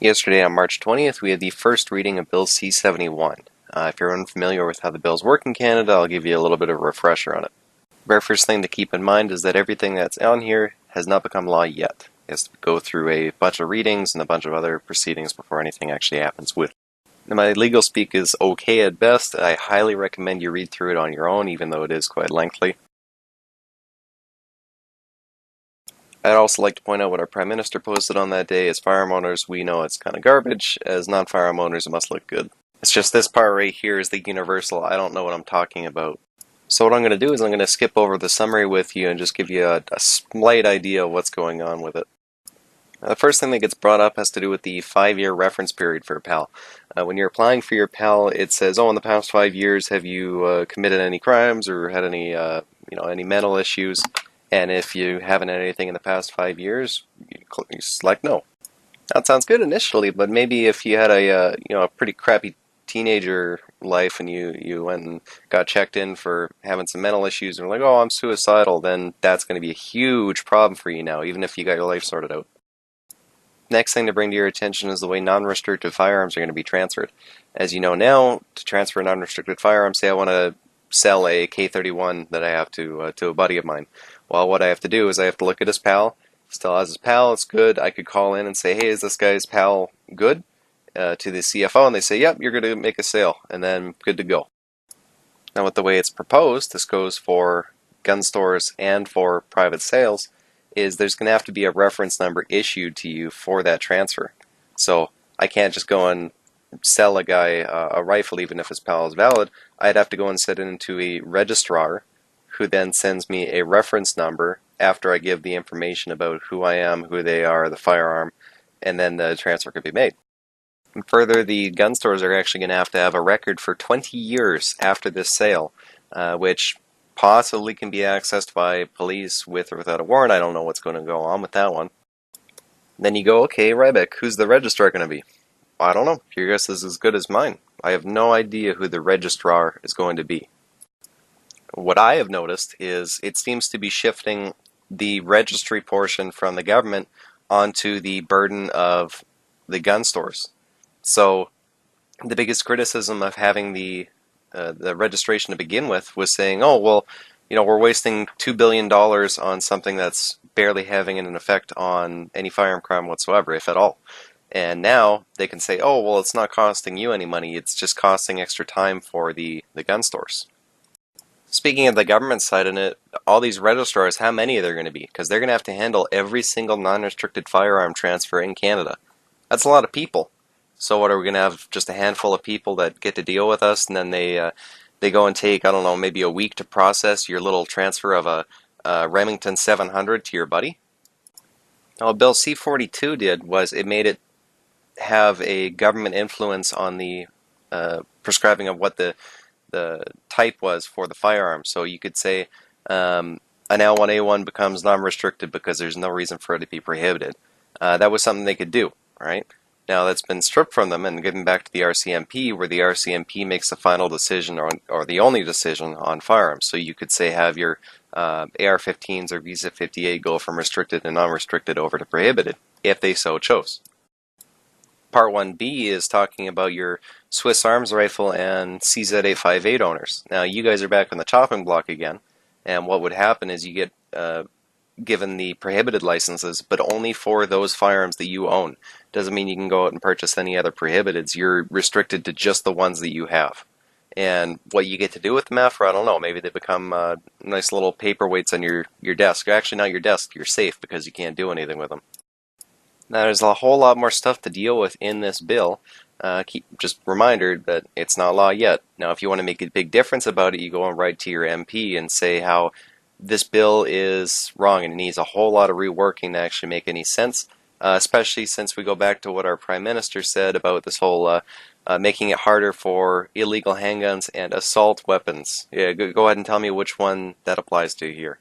Yesterday on March 20th, we had the first reading of Bill C71. If you're unfamiliar with how the bills work in Canada, I'll give you a little bit of a refresher on it. The very first thing to keep in mind is that everything that's on here has not become law yet. It has to go through a bunch of readings and a bunch of other proceedings before anything actually happens with it. Now, my legal speak is okay at best. I highly recommend you read through it on your own, even though it is quite lengthy. I'd also like to point out what our Prime Minister posted on that day. As firearm owners, we know it's kind of garbage. As non-firearm owners, it must look good. It's just this part right here is the universal. I don't know what I'm talking about. So what I'm going to do is I'm going to skip over the summary with you and just give you a slight idea of what's going on with it. The first thing that gets brought up has to do with the 5-year reference period for a PAL. When you're applying for your PAL, it says, oh, in the past 5 years, have you committed any crimes or had any, any mental issues? And if you haven't had anything in the past 5 years, you select no. That sounds good initially, but maybe if you had a pretty crappy teenager life and you went and got checked in for having some mental issues and were like, oh, I'm suicidal, then that's going to be a huge problem for you now, even if you got your life sorted out. Next thing to bring to your attention is the way non-restricted firearms are going to be transferred. As you know now, to transfer non-restricted firearms, say I want to sell a K31 that I have to a buddy of mine. Well, what I have to do is I have to look at his PAL. Still has his PAL, it's good. I could call in and say, hey, is this guy's PAL good? To the CFO, and they say, yep, you're going to make a sale, and then good to go. Now, with the way it's proposed, this goes for gun stores and for private sales, is there's going to have to be a reference number issued to you for that transfer. So I can't just go and sell a guy a rifle even if his PAL is valid. I'd have to go and set it into a registrar who then sends me a reference number after I give the information about who I am, who they are, the firearm, and then the transfer could be made. And further, the gun stores are actually going to have a record for 20 years after this sale, which possibly can be accessed by police with or without a warrant. I don't know what's going to go on with that one. Then you go, okay, Rybeck, who's the registrar going to be? I don't know. Your guess is as good as mine. I have no idea who the registrar is going to be. What I have noticed is it seems to be shifting the registry portion from the government onto the burden of the gun stores. So the biggest criticism of having the registration to begin with was saying, oh, well, we're wasting $2 billion on something that's barely having an effect on any firearm crime whatsoever, if at all. And now they can say, oh, well, it's not costing you any money, it's just costing extra time for the gun stores. Speaking of the government side in it, all these registrars, how many are there going to be? Because they're going to have to handle every single non-restricted firearm transfer in Canada. That's a lot of people. So what, are we going to have just a handful of people that get to deal with us, and then they go and take, I don't know, maybe a week to process your little transfer of a Remington 700 to your buddy? Now, what Bill C-42 did was it made it have a government influence on the prescribing of what the type was for the firearm. So you could say an L1A1 becomes non-restricted because there's no reason for it to be prohibited. That was something they could do, right? Now that's been stripped from them and given back to the RCMP, where the RCMP makes the final decision or the only decision on firearms. So you could say have your AR-15s or Visa 58 go from restricted and non-restricted over to prohibited, if they so chose. Part 1B is talking about your Swiss Arms rifle and CZ858 owners. Now you guys are back on the chopping block again, and what would happen is you get given the prohibited licenses, but only for those firearms that you own. Doesn't mean you can go out and purchase any other prohibiteds. You're restricted to just the ones that you have. And what you get to do with them after, I don't know, maybe they become nice little paperweights on your desk. Actually, not your desk, your safe, because you can't do anything with them. Now, there's a whole lot more stuff to deal with in this bill. Just reminder that it's not law yet. Now, if you want to make a big difference about it, you go and write to your MP and say how this bill is wrong and it needs a whole lot of reworking to actually make any sense, especially since we go back to what our Prime Minister said about this whole making it harder for illegal handguns and assault weapons. Yeah, go ahead and tell me which one that applies to here.